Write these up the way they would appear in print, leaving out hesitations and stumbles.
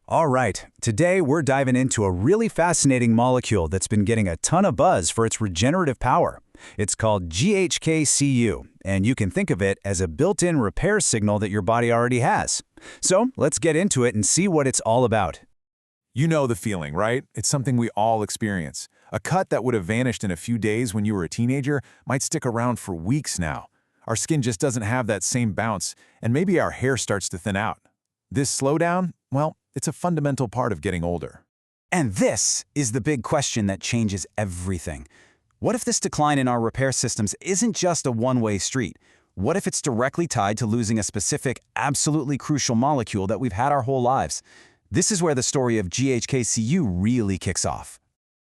All right, today we're diving into a really fascinating molecule that's been getting a ton of buzz for its regenerative power. It's called GHK-Cu, and you can think of it as a built-in repair signal that your body already has. So let's get into it and see what it's all about. You know the feeling, right? It's something we all experience. A cut that would have vanished in a few days when you were a teenager might stick around for weeks now. Our skin just doesn't have that same bounce, and maybe our hair starts to thin out. This slowdown, well, it's a fundamental part of getting older. And this is the big question that changes everything. What if this decline in our repair systems isn't just a one-way street? What if it's directly tied to losing a specific, absolutely crucial molecule that we've had our whole lives? This is where the story of GHK-Cu really kicks off.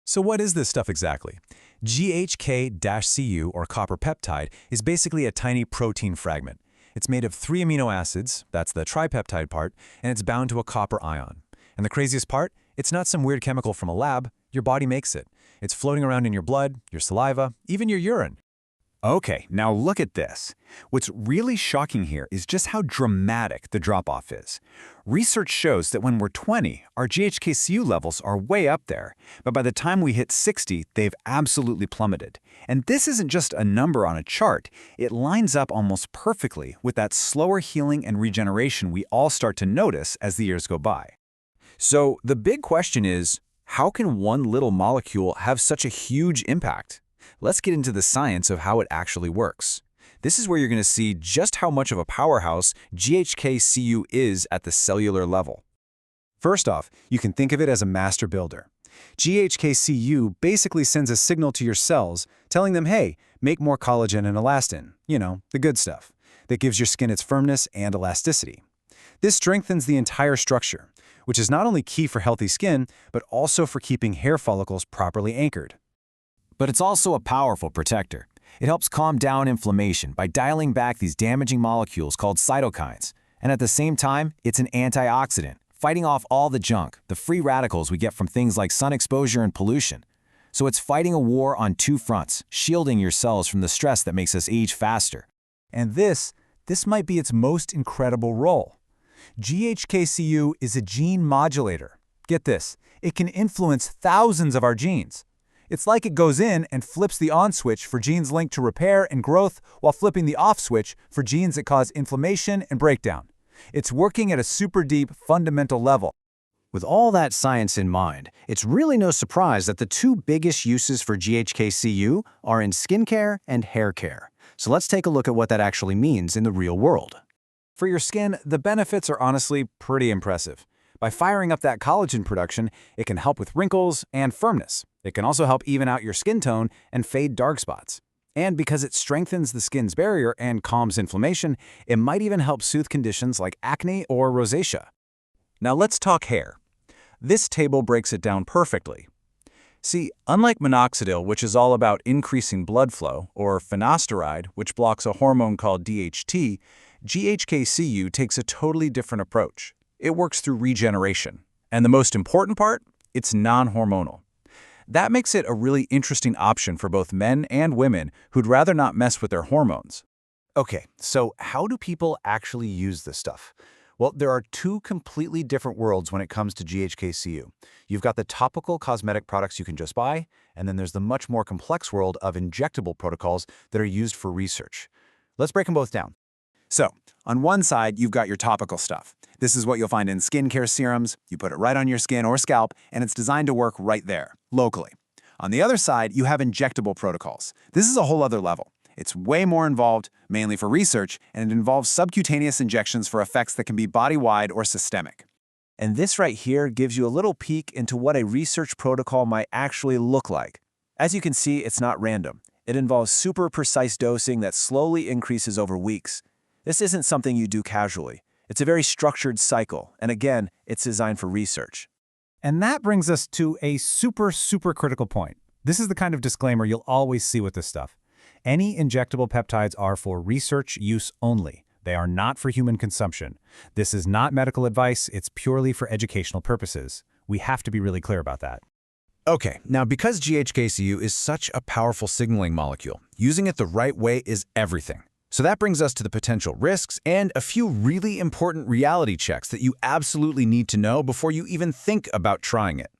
So what is this stuff exactly? GHK-Cu, or copper peptide, is basically a tiny protein fragment. It's made of 3 amino acids, that's the tripeptide part, and it's bound to a copper ion. And the craziest part? It's not some weird chemical from a lab, your body makes it. It's floating around in your blood, your saliva, even your urine. Okay, now look at this. What's really shocking here is just how dramatic the drop-off is. Research shows that when we're 20, our GHK-Cu levels are way up there, but by the time we hit 60, they've absolutely plummeted. And this isn't just a number on a chart, it lines up almost perfectly with that slower healing and regeneration we all start to notice as the years go by. So the big question is, how can one little molecule have such a huge impact? Let's get into the science of how it actually works. This is where you're going to see just how much of a powerhouse GHK-Cu is at the cellular level. First off, you can think of it as a master builder. GHK-Cu basically sends a signal to your cells telling them, hey, make more collagen and elastin, the good stuff, that gives your skin its firmness and elasticity. This strengthens the entire structure, which is not only key for healthy skin, but also for keeping hair follicles properly anchored. But it's also a powerful protector. It helps calm down inflammation by dialing back these damaging molecules called cytokines. And at the same time, it's an antioxidant, fighting off all the junk, the free radicals we get from things like sun exposure and pollution. So it's fighting a war on two fronts, shielding your cells from the stress that makes us age faster. And this might be its most incredible role. GHK-Cu is a gene modulator. Get this, it can influence thousands of our genes. It's like it goes in and flips the on switch for genes linked to repair and growth while flipping the off switch for genes that cause inflammation and breakdown. It's working at a super deep, fundamental level. With all that science in mind, it's really no surprise that the two biggest uses for GHK-Cu are in skincare and hair care. So let's take a look at what that actually means in the real world. For your skin, the benefits are honestly pretty impressive. By firing up that collagen production, it can help with wrinkles and firmness. It can also help even out your skin tone and fade dark spots. And because it strengthens the skin's barrier and calms inflammation, it might even help soothe conditions like acne or rosacea. Now let's talk hair. This table breaks it down perfectly. See, unlike minoxidil, which is all about increasing blood flow, or finasteride, which blocks a hormone called DHT, GHK-Cu takes a totally different approach. It works through regeneration. And the most important part? It's non-hormonal. That makes it a really interesting option for both men and women who'd rather not mess with their hormones. Okay, so how do people actually use this stuff? Well, there are two completely different worlds when it comes to GHK-Cu. You've got the topical cosmetic products you can just buy, and then there's the much more complex world of injectable protocols that are used for research. Let's break them both down. So, on one side, you've got your topical stuff. This is what you'll find in skincare serums. You put it right on your skin or scalp, and it's designed to work right there, locally. On the other side, you have injectable protocols. This is a whole other level. It's way more involved, mainly for research, and it involves subcutaneous injections for effects that can be body-wide or systemic. And this right here gives you a little peek into what a research protocol might actually look like. As you can see, it's not random. It involves super precise dosing that slowly increases over weeks. This isn't something you do casually. It's a very structured cycle, and again, it's designed for research. And that brings us to a super critical point. This is the kind of disclaimer you'll always see with this stuff. Any injectable peptides are for research use only. They are not for human consumption. This is not medical advice, it's purely for educational purposes. We have to be really clear about that. Okay, now because GHK-Cu is such a powerful signaling molecule, using it the right way is everything. So that brings us to the potential risks and a few really important reality checks that you absolutely need to know before you even think about trying it.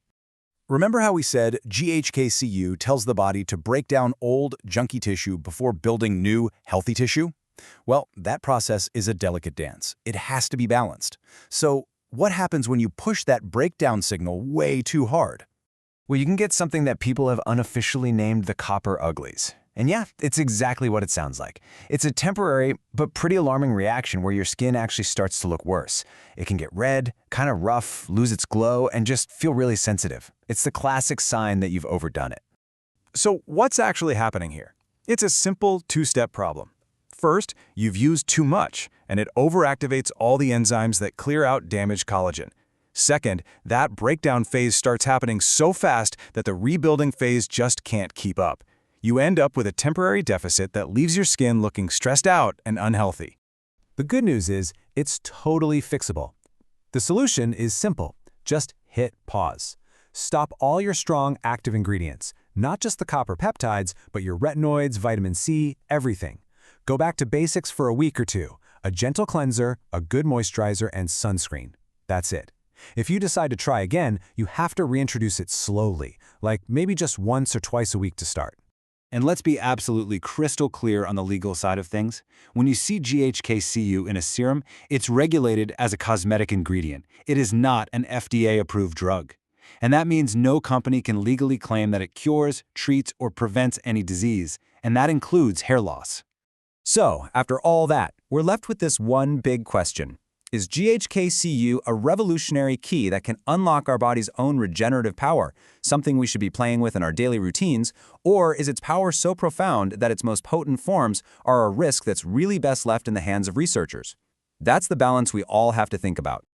Remember how we said GHK-Cu tells the body to break down old, junky tissue before building new, healthy tissue? Well, that process is a delicate dance. It has to be balanced. So what happens when you push that breakdown signal way too hard? Well, you can get something that people have unofficially named the Copper Uglies. And yeah, it's exactly what it sounds like. It's a temporary but pretty alarming reaction where your skin actually starts to look worse. It can get red, kind of rough, lose its glow, and just feel really sensitive. It's the classic sign that you've overdone it. So what's actually happening here? It's a simple two-step problem. First, you've used too much, and it overactivates all the enzymes that clear out damaged collagen. Second, that breakdown phase starts happening so fast that the rebuilding phase just can't keep up. You end up with a temporary deficit that leaves your skin looking stressed out and unhealthy. The good news is it's totally fixable. The solution is simple. Just hit pause. Stop all your strong active ingredients, not just the copper peptides, but your retinoids, vitamin C, everything. Go back to basics for a week or two. A gentle cleanser, a good moisturizer, and sunscreen. That's it. If you decide to try again, you have to reintroduce it slowly, like maybe just once or twice a week to start. And let's be absolutely crystal clear on the legal side of things. When you see GHK-Cu in a serum, it's regulated as a cosmetic ingredient. It is not an FDA approved drug. And that means no company can legally claim that it cures, treats, or prevents any disease, and that includes hair loss. So, after all that, we're left with this one big question. Is GHK-Cu a revolutionary key that can unlock our body's own regenerative power, something we should be playing with in our daily routines, or is its power so profound that its most potent forms are a risk that's really best left in the hands of researchers? That's the balance we all have to think about.